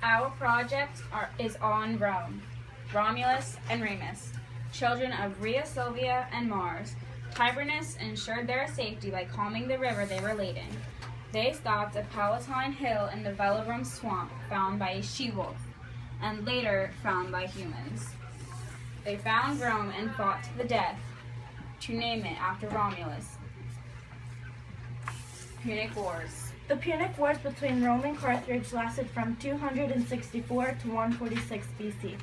Our project is on Rome. Romulus and Remus, children of Rhea Silvia and Mars. Tiberinus ensured their safety by calming the river they were lading. They stopped at Palatine Hill in the Velodrome swamp found by a she-wolf, and later found by humans. They found Rome and fought to the death, to name it after Romulus. Punic Wars. The Punic Wars between Rome and Carthage lasted from 264 to 146 BC.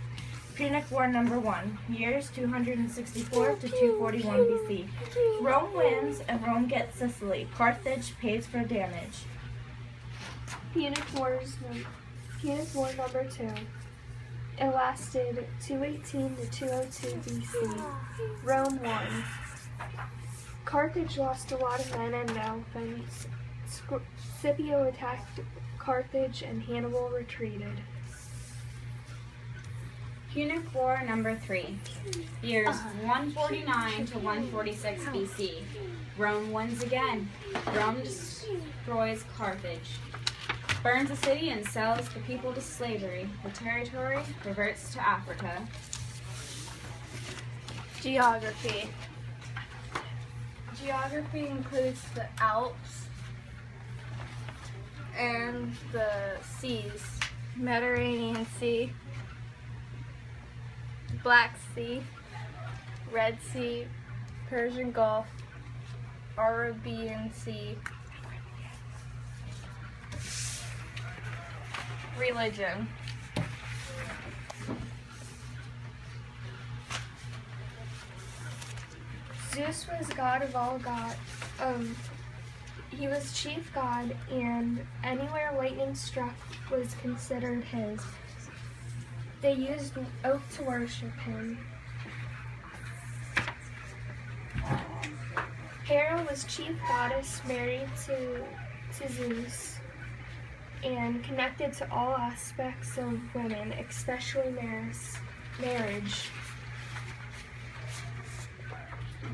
Punic War number 1, years 264 to 241 BC. Rome wins and Rome gets Sicily. Carthage pays for damage. Punic War number 2. It lasted 218 to 202 BC. Rome won. Carthage lost a lot of men and elephants. Scipio attacked Carthage and Hannibal retreated. Punic War number 3, years 149 to 146 BC. Rome wins again. Rome destroys Carthage, burns the city and sells the people to slavery. The territory reverts to Africa. Geography. Geography includes the Alps and the seas. Mediterranean Sea, Black Sea, Red Sea, Persian Gulf, Arabian Sea. Religion. Zeus was god of all gods. He was chief god, and anywhere lightning struck was considered his. They used oak to worship him. Hera was chief goddess, married to Zeus, and connected to all aspects of women, especially marriage.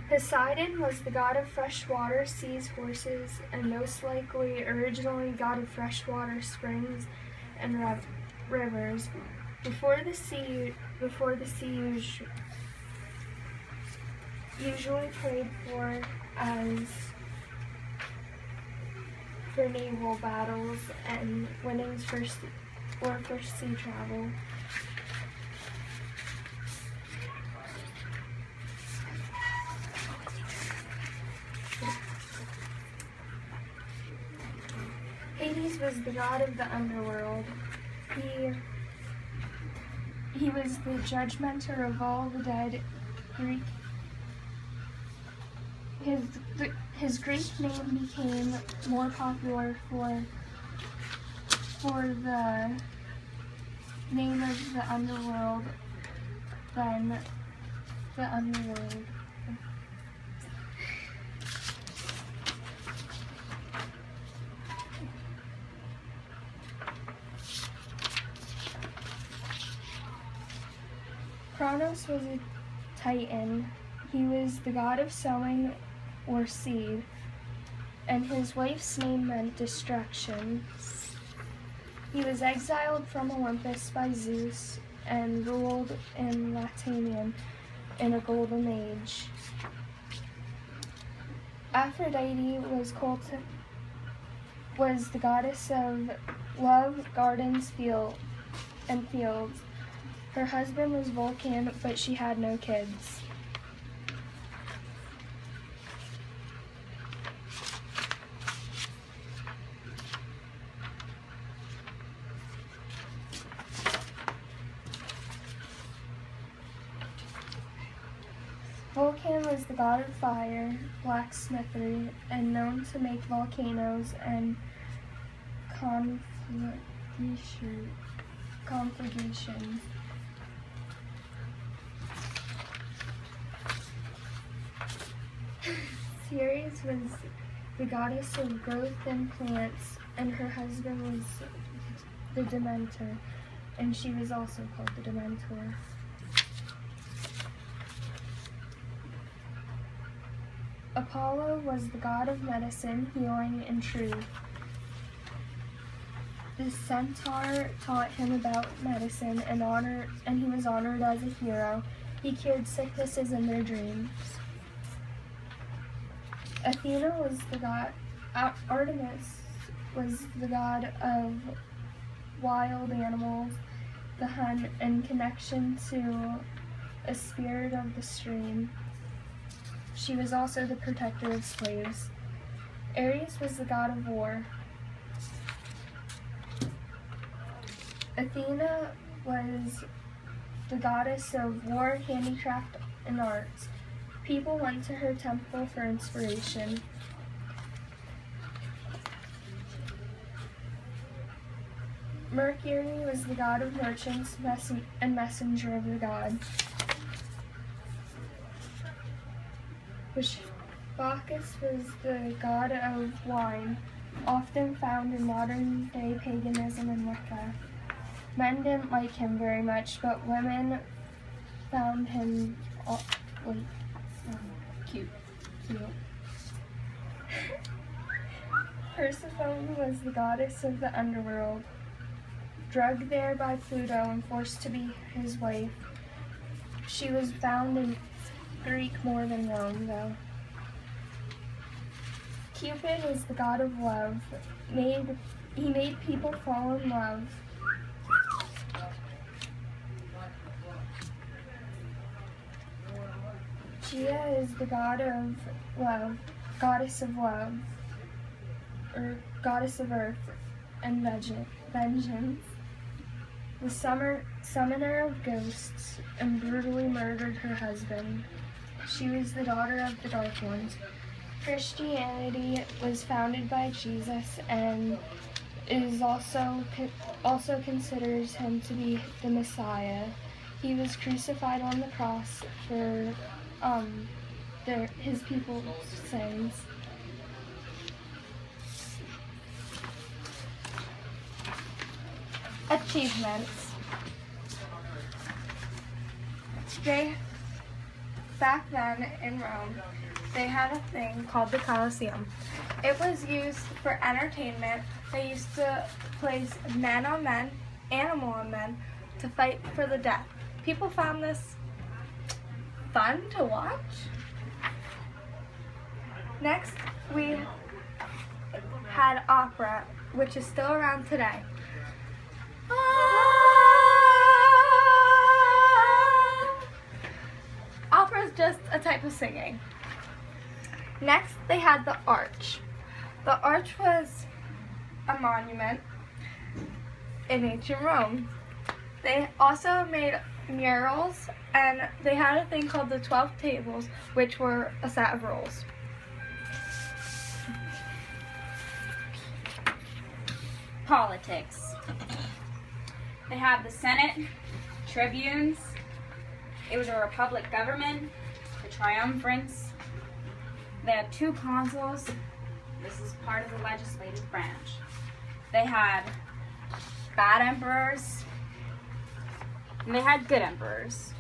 Poseidon was the god of fresh water, seas, horses, and most likely originally god of freshwater springs and rivers. Before the sea usually prayed for naval battles and winning for sea travel. Hades was the god of the underworld. He was the judgmenter of all the dead. His Greek name became more popular for the name of the underworld than the underworld. Kronos was a Titan. He was the god of sowing or seed, and his wife's name meant destruction. He was exiled from Olympus by Zeus and ruled in Latium in a golden age. Aphrodite was the goddess of love, gardens, and fields. Her husband was Vulcan, but she had no kids. Vulcan was the god of fire, blacksmithery, and known to make volcanoes and conflagrations. Ceres was the goddess of growth and plants, and her husband was the Demeter, and she was also called the Dementor. Apollo was the god of medicine, healing, and truth. The centaur taught him about medicine and he was honored as a hero. He cured sicknesses in their dreams. Athena was the god. Artemis was the god of wild animals, the hunt, and connection to a spirit of the stream. She was also the protector of slaves. Ares was the god of war. Athena was the goddess of war, handicraft, and arts. People went to her temple for inspiration. Mercury was the god of merchants and messenger of the god. Bacchus was the god of wine, often found in modern-day paganism and Wicca. Men didn't like him very much, but women found him Cute. Persephone was the goddess of the underworld, drugged there by Pluto and forced to be his wife. She was found in Greek more than Rome, though. Cupid is the god of love. He made people fall in love. Gia is the god of love, goddess of love, or goddess of earth and vengeance. The summoner of ghosts and brutally murdered her husband. She was the daughter of the Dark Ones. Christianity was founded by Jesus and is also considers him to be the Messiah. He was crucified on the cross for his people's sins. Achievements. Back then in Rome, they had a thing called the Colosseum. It was used for entertainment. They used to place men on men, animal on men, to fight for the death. People found this fun to watch. Next, we had opera, which is still around today. Opera is just a type of singing. Next, they had the arch. The arch was a monument in ancient Rome. They also made murals, and they had a thing called the 12 tables, which were a set of rules. Politics. They had the Senate, tribunes. It was a republic government, the triumvirates. They had 2 consuls. This is part of the legislative branch. They had bad emperors, and they had good emperors.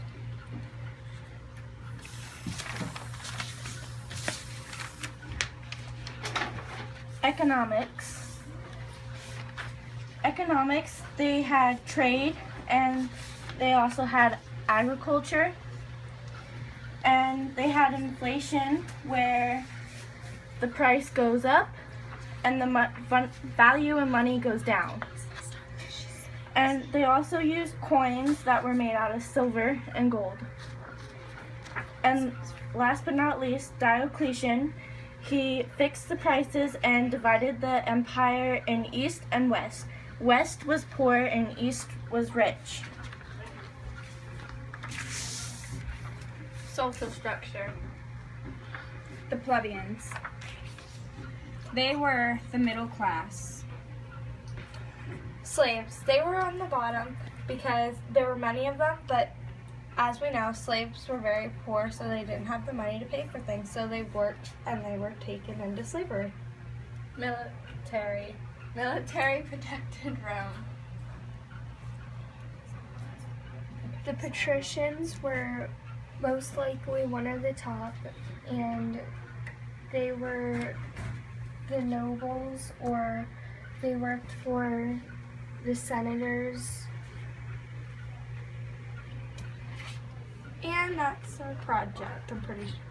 Economics, they had trade, and they also had agriculture, and they had inflation where the price goes up and the value of money goes down. And they also used coins that were made out of silver and gold. And last but not least, Diocletian, he fixed the prices and divided the empire in east and west. West was poor and east was rich. Social structure. The plebeians. They were the middle class. Slaves, they were on the bottom because there were many of them, but as we know, slaves were very poor, so they didn't have the money to pay for things, so they worked and they were taken into slavery. Military protected Rome. The patricians were most likely one of the top, and they were the nobles, or they worked for the senators. And that's our project, I'm pretty sure.